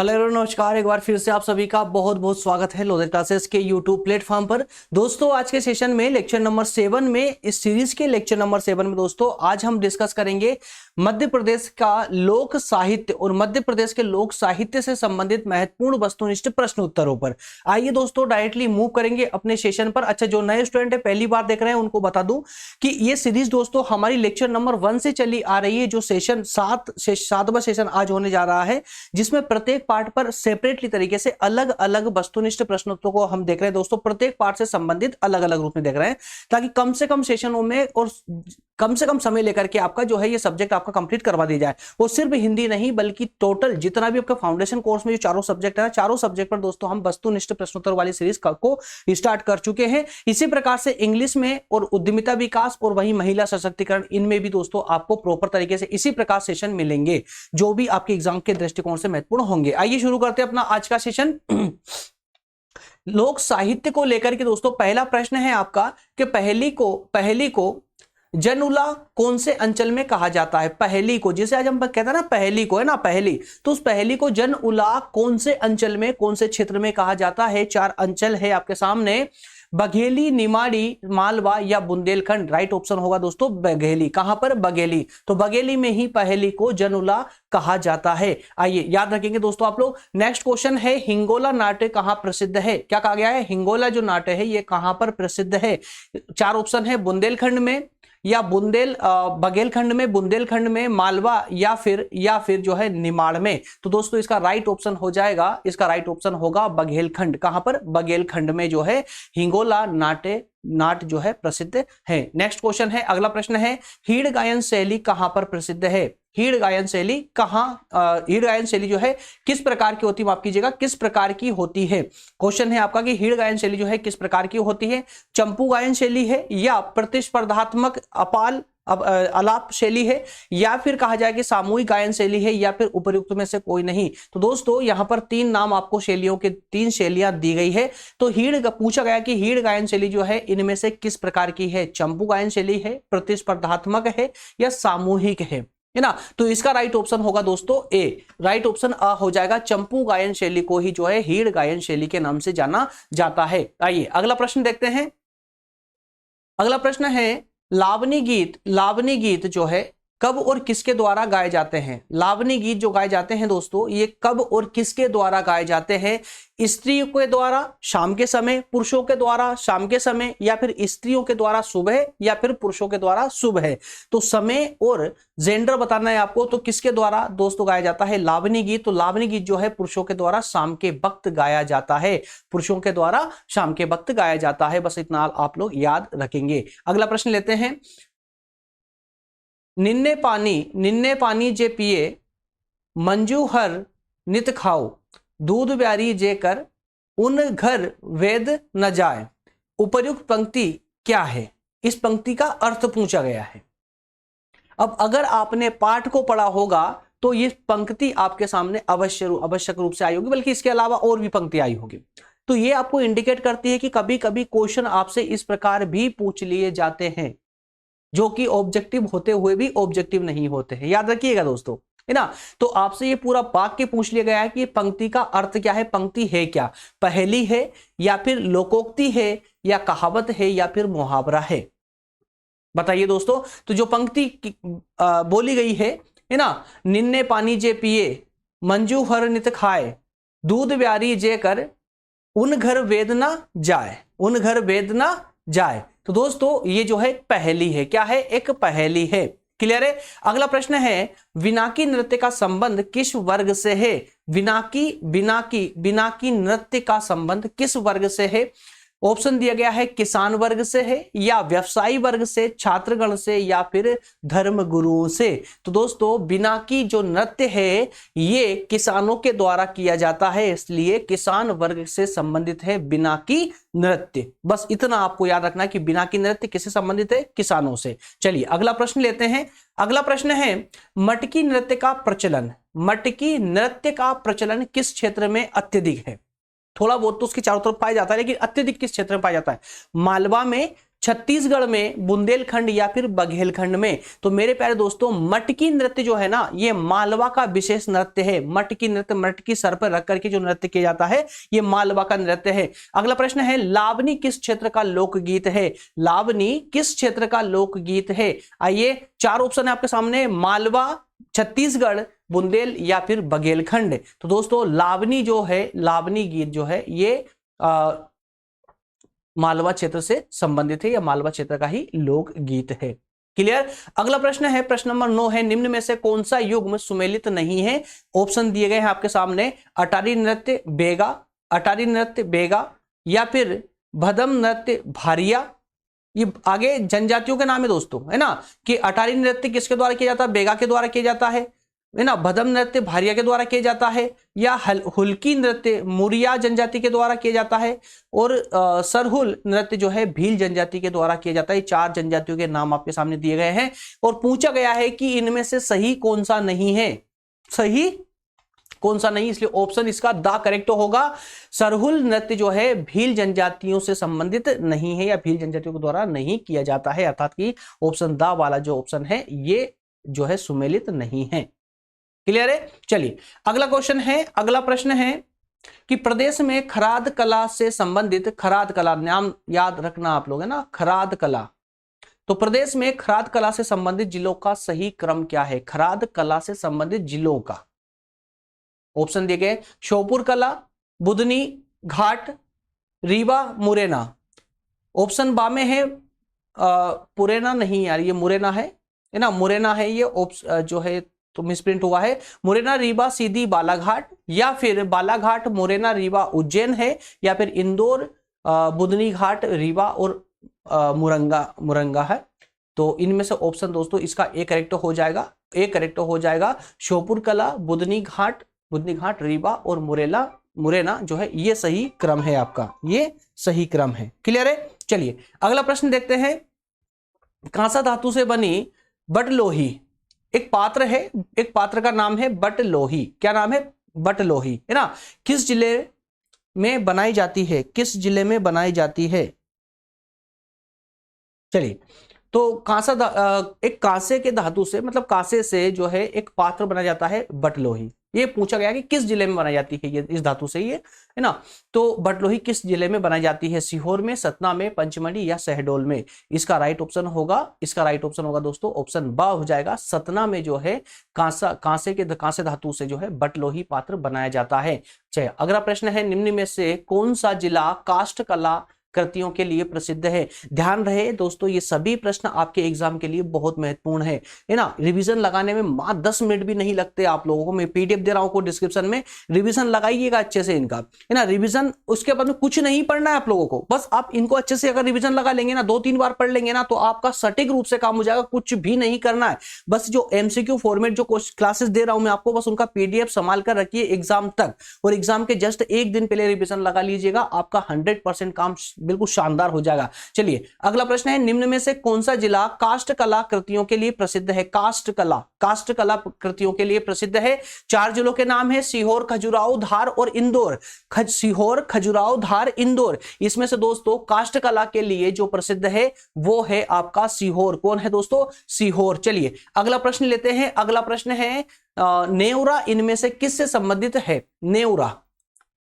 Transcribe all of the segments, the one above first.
Hello नमस्कार, एक बार फिर से आप सभी का बहुत बहुत स्वागत है लोधर क्लासेस के यूट्यूब प्लेटफॉर्म पर। दोस्तों आज के सेशन में लेक्चर नंबर 7 में, इस सीरीज के लेक्चर नंबर 7 में दोस्तों आज हम डिस्कस करेंगे मध्य प्रदेश का लोक साहित्य और मध्य प्रदेश के लोक साहित्य से संबंधित महत्वपूर्ण वस्तुनिष्ठ प्रश्न उत्तरों पर। आइए दोस्तों डायरेक्टली मूव करेंगे अपने सेशन पर। अच्छा, जो नए स्टूडेंट है पहली बार देख रहे हैं उनको बता दूं कि ये सीरीज दोस्तों हमारी लेक्चर नंबर 1 से चली आ रही है, जो सेशन 7वां सेशन आज होने जा रहा है, जिसमें प्रत्येक पार्ट पर सेपरेटली तरीके से अलग अलग वस्तुनिष्ठ प्रश्नोत्तरों को हम देख रहे हैं दोस्तों। प्रत्येक पार्ट से संबंधित अलग अलग रूप में देख रहे हैं, ताकि कम से कम सेशनों में और कम से कम समय लेकर के आपका जो है ये सब्जेक्ट आपका कंप्लीट करवा दिया जाए। वो सिर्फ हिंदी नहीं बल्कि टोटल जितना भी आपका फाउंडेशन कोर्स में जो चारों सब्जेक्ट है, चारों सब्जेक्ट पर दोस्तों हम वस्तुनिष्ठ प्रश्नोत्तर वाली सीरीज को स्टार्ट कर चुके हैं। इसी प्रकार से इंग्लिश में और उद्यमिता विकास और वही महिला सशक्तिकरण, इनमें भी दोस्तों आपको प्रॉपर तरीके से इसी प्रकार सेशन मिलेंगे जो भी आपके एग्जाम के दृष्टिकोण से महत्वपूर्ण होंगे। आइए शुरू करते हैं अपना आज का सेशन। लोक साहित्य को लेकर के दोस्तों पहला प्रश्न है आपका कि पहेली को जनउला कौन से अंचल में कहा जाता है। पहेली को, जिसे आज हम कहते हैं ना पहेली को, है ना पहेली, तो उस पहेली को जनउला कौन से अंचल में, कौन से क्षेत्र में कहा जाता है। 4 अंचल है आपके सामने, बघेली, निमाड़ी, मालवा या बुंदेलखंड। राइट ऑप्शन होगा दोस्तों बघेली। कहां पर? बघेली। तो बघेली में ही पहेली को जनउला कहा जाता है। आइए याद रखेंगे दोस्तों आप लोग। नेक्स्ट क्वेश्चन है, हिंगोला नाट्य कहां प्रसिद्ध है। क्या कहा गया है? हिंगोला जो नाट्य है ये कहां पर प्रसिद्ध है। 4 ऑप्शन है, बुंदेलखंड में या बघेलखंड में, बुंदेलखंड में, मालवा या फिर जो है निमाड़ में। तो दोस्तों इसका राइट ऑप्शन हो जाएगा, इसका राइट ऑप्शन होगा बघेलखंड। कहां पर? बघेलखंड में जो है हिंगोला नाट्य जो है प्रसिद्ध है। नेक्स्ट क्वेश्चन है, अगला प्रश्न है, हीड़ गायन शैली कहां पर प्रसिद्ध है। हीड़ गायन शैली हीड़ गायन शैली जो है किस प्रकार की होती है, माफ कीजिएगा, किस प्रकार की होती है। क्वेश्चन है आपका कि हीड़ गायन शैली जो है किस प्रकार की होती है। चंपू गायन शैली है या प्रतिस्पर्धात्मक आलाप शैली है या फिर कहा जाए कि सामूहिक गायन शैली है या फिर उपर्युक्त में से कोई नहीं। तो दोस्तों यहां पर 3 नाम आपको शैलियों के 3 शैलियां दी गई है। तो पूछा गया कि हीड़ गायन शैली जो है इनमें से किस प्रकार की है। चंपू गायन शैली है, प्रतिस्पर्धात्मक है या सामूहिक है ना। तो इसका राइट ऑप्शन होगा दोस्तों ए। राइट ऑप्शन आ हो जाएगा। चंपू गायन शैली को ही जो है हीड़ गायन शैली के नाम से जाना जाता है। आइए अगला प्रश्न देखते हैं। अगला प्रश्न है, लावनी गीत जो है कब और किसके द्वारा गाए जाते हैं। लावनी गीत जो गाए जाते हैं दोस्तों ये कब और किसके द्वारा गाए जाते हैं। स्त्रियों के द्वारा शाम के समय, पुरुषों के द्वारा शाम के समय, या फिर स्त्रियों के द्वारा सुबह या फिर पुरुषों के द्वारा सुबह। तो समय और जेंडर बताना है आपको। तो किसके द्वारा दोस्तों गाया जाता है लावनी गीत। तो लावनी गीत जो है पुरुषों के द्वारा शाम के वक्त गाया जाता है। पुरुषों के द्वारा शाम के वक्त गाया जाता है। बस इतना आप लोग याद रखेंगे। अगला प्रश्न लेते हैं, निन्ने पानी जे पिए, मंजू हर नित खाओ, दूध ब्यारी जे कर, उन घर वेद न जाए। उपर्युक्त पंक्ति क्या है। इस पंक्ति का अर्थ पूछा गया है। अब अगर आपने पाठ को पढ़ा होगा तो ये पंक्ति आपके सामने आवश्यक रूप से आई होगी, बल्कि इसके अलावा और भी पंक्ति आई होगी। तो ये आपको इंडिकेट करती है कि कभी कभी क्वेश्चन आपसे इस प्रकार भी पूछ लिए जाते हैं जो कि ऑब्जेक्टिव होते हुए भी ऑब्जेक्टिव नहीं होते हैं। याद रखिएगा दोस्तों, है ना। तो आपसे ये पूरा वाक्य पूछ लिया गया है कि पंक्ति का अर्थ क्या है, पंक्ति है क्या, पहेली है या फिर लोकोक्ति है या कहावत है या फिर मुहावरा है। बताइए दोस्तों। तो जो पंक्ति बोली गई है ना, निन्ने पानी जे पिए, मंजू हर नित खाए, दूध ब्यारी जे कर, उन घर वेद ना जाए, उन घर वेद ना जाए। तो दोस्तों ये जो है पहेली है। क्या है? एक पहेली है। क्लियर है। अगला प्रश्न है, विनाकी नृत्य का संबंध किस वर्ग से है। विनाकी नृत्य का संबंध किस वर्ग से है। ऑप्शन दिया गया है, किसान वर्ग से है या व्यवसायी वर्ग से, छात्रगण से या फिर धर्म गुरुओं से। तो दोस्तों बिनाकी जो नृत्य है ये किसानों के द्वारा किया जाता है, इसलिए किसान वर्ग से संबंधित है बिनाकी नृत्य। बस इतना आपको याद रखना है कि बिनाकी नृत्य किससे संबंधित है, किसानों से। चलिए अगला प्रश्न लेते हैं। अगला प्रश्न है, मटकी नृत्य का प्रचलन, मटकी नृत्य का प्रचलन किस क्षेत्र में अत्यधिक है। थोड़ा बहुत तो उसके चारों तरफ पाया जाता है, लेकिन अत्यधिक किस क्षेत्र में पाया जाता है। मालवा में, छत्तीसगढ़ में, बुंदेलखंड या फिर बघेलखंड में? तो मेरे प्यारे दोस्तों, मटकी नृत्य जो है ना, ये मालवा का विशेष नृत्य है। मटकी नृत्य, मटकी सर पर रख करके जो नृत्य किया जाता है, ये मालवा का नृत्य है। अगला प्रश्न है, लावनी किस क्षेत्र का लोकगीत है? लावनी किस क्षेत्र का लोकगीत है? आइए, 4 ऑप्शन है आपके सामने, मालवा, छत्तीसगढ़, बुंदेल या फिर बघेलखंड। तो दोस्तों, लावनी जो है, लावनी गीत जो है, ये मालवा क्षेत्र से संबंधित है, या मालवा क्षेत्र का ही लोक गीत है। क्लियर? अगला प्रश्न है, प्रश्न नंबर 9 है, निम्न में से कौन सा युग्म सुमेलित नहीं है? ऑप्शन दिए गए हैं आपके सामने, अटारी नृत्य बेगा, अटारी नृत्य बेगा, या फिर भदम नृत्य भारिया। ये आगे जनजातियों के नाम है दोस्तों, है ना, कि अटारी नृत्य किसके द्वारा किया जाता है? बेगा के द्वारा किया जाता है ना, भदम नृत्य भारिया के द्वारा किया जाता है, या हुल्की नृत्य मुरिया जनजाति के द्वारा किया जाता है, और सरहुल नृत्य जो है भील जनजाति के द्वारा किया जाता है। 4 जनजातियों के नाम आपके सामने दिए गए हैं, और पूछा गया है कि इनमें से सही कौन सा नहीं है, सही कौन सा नहीं, इसलिए ऑप्शन इसका द करेक्ट होगा। सरहुल नृत्य जो है भील जनजातियों से संबंधित नहीं है, या भील जनजातियों के द्वारा नहीं किया जाता है, अर्थात कि ऑप्शन द वाला जो ऑप्शन है, ये जो है सुमेलित नहीं है। क्लियर है? चलिए, अगला क्वेश्चन है, अगला प्रश्न है कि प्रदेश में खराद कला से संबंधित, खराद कला नाम याद रखना आप लोग, है ना, खराद कला। तो प्रदेश में खराद कला से संबंधित जिलों का सही क्रम क्या है? खराद कला से संबंधित जिलों का ऑप्शन दिए गए, श्योपुर कला, बुधनी घाट, रीवा, मुरैना। ऑप्शन बा में है पुरैना नहीं यार, ये मुरैना है ना, मुरैना है ये जो है, तो मिसप्रिंट हुआ है। मुरैना, रीवा, सीधी, बालाघाट, या फिर बालाघाट, मुरैना, रीवा, उज्जैन है, या फिर इंदौर, बुधनी घाट, रीवा और मुरंगा है। तो इनमें से ऑप्शन दोस्तों इसका ए करेक्ट हो जाएगा, ए करेक्ट हो जाएगा। श्योपुर कला, बुधनी घाट, रीवा और मुरैना जो है, ये सही क्रम है आपका, ये सही क्रम है। क्लियर है? चलिए, अगला प्रश्न देखते हैं। कांसा धातु से बनी बटलोही, एक पात्र है, एक पात्र का नाम है बटलोही। क्या नाम है? बटलोही, है ना। किस जिले में बनाई जाती है? किस जिले में बनाई जाती है? चलिए, तो एक कांसे के धातु से, मतलब कांसे से जो है एक पात्र बनाया जाता है बटलोही। ये पूछा गया कि किस जिले में बनाई जाती है ये, इस धातु से ये, है ना। तो बटलोही किस जिले में बनाई जाती है? सीहोर में, सतना में, पंचमढ़ी या शहडोल में? इसका राइट ऑप्शन होगा, इसका राइट ऑप्शन होगा दोस्तों ऑप्शन ब हो जाएगा। सतना में जो है कांसे धातु से जो है बटलोही पात्र बनाया जाता है। चलिए, अगला प्रश्न है, निम्न में से कौन सा जिला काष्ठ कला कृतियों के लिए प्रसिद्ध है? ध्यान रहे दोस्तों, ये सभी प्रश्न आपके एग्जाम के लिए बहुत महत्वपूर्ण है ना। रिवीजन लगाने में मात्र 10 मिनट भी नहीं लगते आप लोगों को। मैं पीडीएफ दे रहा हूं डिस्क्रिप्शन में, रिवीजन लगाइएगा अच्छे से इनका, है ना। रिवीजन उसके बाद में कुछ नहीं पढ़ना है आप लोगों को, बस आप इनको अच्छे से अगर रिवीजन लगा लेंगे ना, 2-3 बार पढ़ लेंगे ना, तो आपका सटीक रूप से काम हो जाएगा। कुछ भी नहीं करना है, बस जो एमसीक्यू फॉर्मेट जो क्लासेस दे रहा हूं मैं आपको, बस उनका पीडीएफ संभाल कर रखिए एग्जाम तक, और एग्जाम के जस्ट एक दिन पहले रिवीजन लगा लीजिएगा, आपका 100% काम बिल्कुल शानदार हो जाएगा। चलिए, अगला प्रश्न है, निम्न में से कौन सा जिला काष्ठ कला कृतियों के लिए प्रसिद्ध है? काष्ठ कला कृतियों के लिए प्रसिद्ध है। 4 जिलों के नाम है, सीहोर, खजुराहो, धार और इंदौर। सीहोर, खजुराहो, धार, इंदौर। इसमें से दोस्तों काष्ठ कला के लिए जो प्रसिद्ध है वो है आपका सीहोर। कौन है दोस्तों? सीहोर। चलिए, अगला प्रश्न लेते हैं। अगला प्रश्न है, नेवरा इनमें से किससे संबंधित है?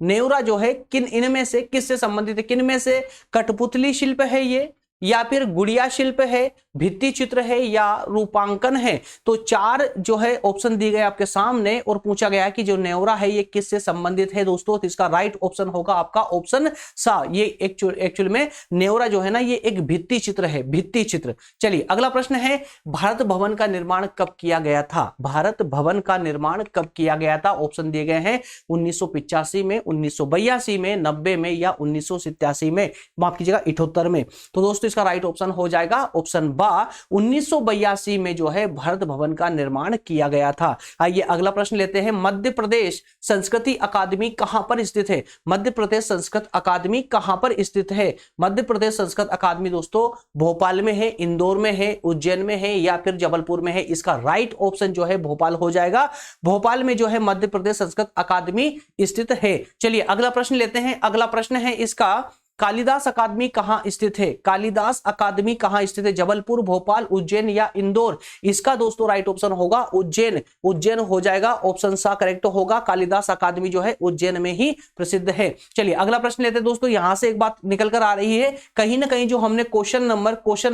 नेवरा जो है इनमें से किससे संबंधित है? किन में से? कठपुतली शिल्प है ये, या फिर गुड़िया शिल्प है, भित्ति चित्र है, या रूपांकन है? तो 4 जो है ऑप्शन दिए गए आपके सामने, और पूछा गया कि जो नेवरा है ये किससे संबंधित है दोस्तों? तो इसका राइट ऑप्शन होगा आपका ऑप्शन सा। ये एक्चुअल में नेवरा जो है ना, ये एक भित्ति चित्र है, भित्ति चित्र। चलिए, अगला प्रश्न है, भारत भवन का निर्माण कब किया गया था? भारत भवन का निर्माण कब किया गया था? ऑप्शन दिए गए हैं 1985 में, 1982 में, 90 में या 1987 में, माफ कीजिएगा 78 में। तो दोस्तों इसका राइट ऑप्शन हो जाएगा ऑप्शन बा, 1982 में जो है भारत भवन का निर्माण किया गया था। आइए अगला प्रश्न लेते हैं। मध्य प्रदेश संस्कृति अकादमी कहां पर स्थित है? मध्य प्रदेश संस्कृत अकादमी कहां पर स्थित है? मध्य प्रदेश संस्कृत अकादमी दोस्तों भोपाल में है, इंदौर में है, उज्जैन में है या फिर जबलपुर में है? इसका राइट ऑप्शन जो है भोपाल हो जाएगा। भोपाल में जो है मध्य प्रदेश संस्कृत अकादमी स्थित है। चलिए अगला प्रश्न लेते हैं। अगला प्रश्न है इसका, कालिदास अकादमी कहां स्थित है? कालिदास अकादमी कहां स्थित है? जबलपुर, भोपाल, उज्जैन या इंदौर? इसका दोस्तों राइट ऑप्शन होगा उज्जैन। उज्जैन हो जाएगा, ऑप्शन सा करेक्ट होगा। कालिदास अकादमी जो है उज्जैन में ही प्रसिद्ध है। चलिए अगला प्रश्न लेते हैं दोस्तों। यहां से एक बात निकल कर आ रही है, कहीं ना कहीं जो हमने क्वेश्चन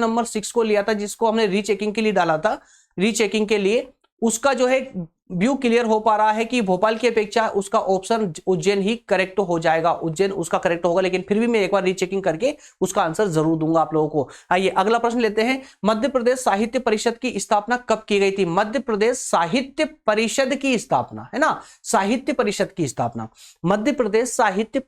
नंबर 6 को लिया था, जिसको हमने रीचेकिंग के लिए डाला था, रीचेकिंग के लिए, उसका जो है व्यू क्लियर हो पा रहा है कि भोपाल की अपेक्षा उसका ऑप्शन उज्जैन ही करेक्ट हो जाएगा। उज्जैन उसका करेक्ट होगा, लेकिन फिर भी मैं एक बार रीचेकिंग करके उसका आंसर जरूर दूंगा आप लोगों को। आइए अगला प्रश्न लेते हैं। मध्य प्रदेश साहित्य परिषद की स्थापना कब की गई थी? मध्य प्रदेश साहित्य परिषद की स्थापना, है ना, साहित्य परिषद की स्थापना, मध्य प्रदेश साहित्य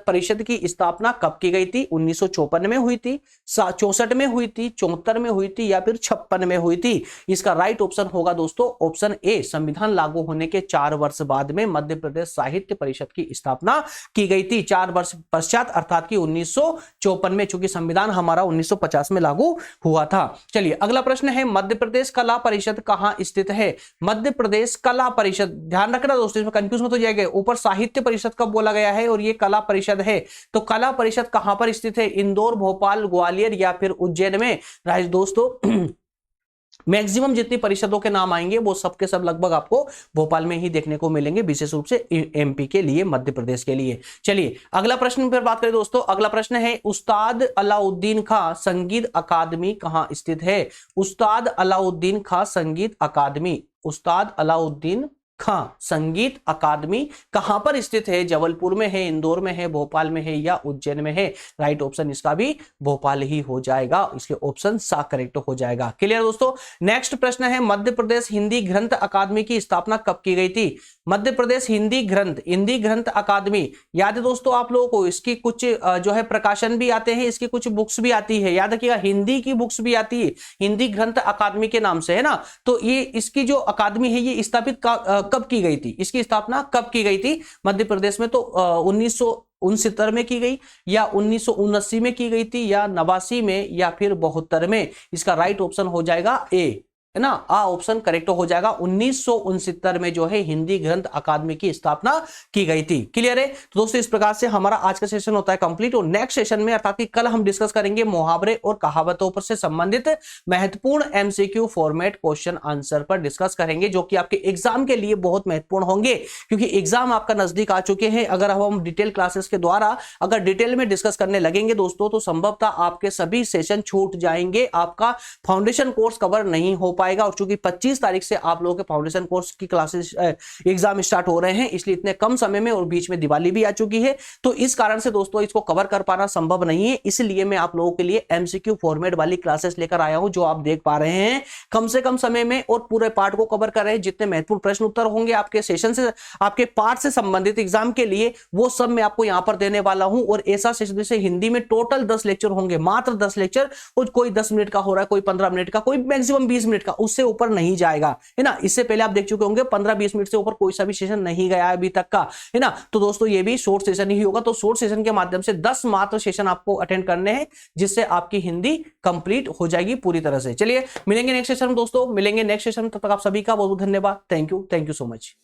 परिषद की स्थापना कब की गई थी? 1954 में हुई थी, 64 में हुई थी, 74 में हुई थी या फिर 56 में हुई थी? इसका राइट ऑप्शन होगा दोस्तों ऑप्शन ए, संविधान लागू होने के 4 वर्ष बाद में मध्य प्रदेश साहित्य परिषद की स्थापना की गई थी। 4 वर्ष पश्चात अर्थात कि 1954 में, चूंकि संविधान हमारा 1950 में लागू हुआ था। चलिए अगला प्रश्न है, मध्य प्रदेश कला परिषद कहां स्थित है? मध्य प्रदेश कला परिषद, ध्यान रखना दोस्तों, इसमें कंफ्यूज मत हो जाएगा। ऊपर साहित्य परिषद कब बोला गया है और ये कला परिषद है, तो कला परिषद कहां पर स्थित है? इंदौर, भोपाल, ग्वालियर या फिर उज्जैन में? राइट दोस्तों, मैक्सिमम जितनी परिषदों के नाम आएंगे वो सब के सब लगभग आपको भोपाल में ही देखने को मिलेंगे, विशेष रूप से एमपी के लिए, मध्य प्रदेश के लिए। चलिए अगला प्रश्न पर बात करें दोस्तों। अगला प्रश्न है, उस्ताद अलाउद्दीन खां संगीत अकादमी कहां स्थित है? उस्ताद अलाउद्दीन खां संगीत अकादमी, उस्ताद अलाउद्दीन खां संगीत अकादमी कहां पर स्थित है? जबलपुर में है, इंदौर में है, भोपाल में है या उज्जैन में है? राइट ऑप्शन इसका भी भोपाल ही हो जाएगा, इसके ऑप्शन सा करेक्ट हो जाएगा। क्लियर दोस्तों। नेक्स्ट प्रश्न है, मध्य प्रदेश हिंदी ग्रंथ अकादमी की स्थापना कब की गई थी? मध्य प्रदेश हिंदी ग्रंथ अकादमी, याद है दोस्तों आप लोगों को, इसकी कुछ जो है प्रकाशन भी आते हैं, इसकी कुछ बुक्स भी आती है, याद रखिएगा, हिंदी की बुक्स भी आती है हिंदी ग्रंथ अकादमी के नाम से, है ना। तो ये इसकी जो अकादमी है ये स्थापित कब की गई थी? इसकी स्थापना कब की गई थी मध्य प्रदेश में? तो 1969 में की गई या 1979 में की गई थी या 89 में या फिर 72 में? इसका राइट ऑप्शन हो जाएगा ए, है ना, आ ऑप्शन करेक्ट हो जाएगा। 1969 में जो है हिंदी ग्रंथ अकादमी की स्थापना की गई थी। क्लियर है। तो दोस्तों इस प्रकार से हमारा आज का सेशन होता है कंप्लीट, और नेक्स्ट सेशन में अर्थात कि कल हम डिस्कस करेंगे मुहावरे और कहावतों पर से संबंधित महत्वपूर्ण एमसीक्यू फॉर्मेट क्वेश्चन आंसर पर डिस्कस करेंगे, जो कि आपके एग्जाम के लिए बहुत महत्वपूर्ण होंगे, क्योंकि एग्जाम आपका नजदीक आ चुके हैं। अगर हम डिटेल क्लासेस के द्वारा अगर डिटेल में डिस्कस करने लगेंगे दोस्तों, तो संभवतः आपके सभी सेशन छूट जाएंगे, आपका फाउंडेशन कोर्स कवर नहीं हो पाएगा। और चूंकि 25 तारीख से आप लोगों के फाउंडेशन कोर्स की क्लासेस एग्जाम स्टार्ट हो रहे हैं, इसलिए इतने कम समय में, और बीच में दिवाली भी आ चुकी है, तो इस कारण से दोस्तों इसको कवर कर पाना संभव नहीं है। इसलिए मैं आप लोगों के लिए एमसीक्यू फॉर्मेट वाली क्लासेस लेकर आया हूं, जो आप देख पा रहे हैं, कम से कम समय में और पूरे पार्ट को कवर कर रहे हैं। जितने महत्वपूर्ण प्रश्न उत्तर होंगे आपके सेशन से, आपके पार्ट से संबंधित एग्जाम के लिए, वो सब मैं आपको यहां पर देने वाला हूं। और ऐसा सेशन जैसे हिंदी में टोटल 10 लेक्चर होंगे, मात्र 10 लेक्चर, कोई 10 मिनट का हो रहा है, कोई 15 मिनट का, कोई मैक्सिमम 20 मिनट का, उससे ऊपर नहीं जाएगा, है ना। इससे पहले आप देख चुके होंगे 15-20 मिनट से ऊपर कोई सा भी सेशन नहीं गया है अभी तक का, है ना। तो दोस्तों ये भी शॉर्ट सेशन ही होगा। तो शॉर्ट सेशन के माध्यम से 10 मात्र सेशन आपको अटेंड करने हैं, जिससे आपकी हिंदी कंप्लीट हो जाएगी पूरी तरह से। चलिए मिलेंगे नेक्स्ट सेशन में दोस्तों, मिलेंगे नेक्स्ट सेशन में। तब तक आप सभी का बहुत बहुत धन्यवाद। Thank you so much.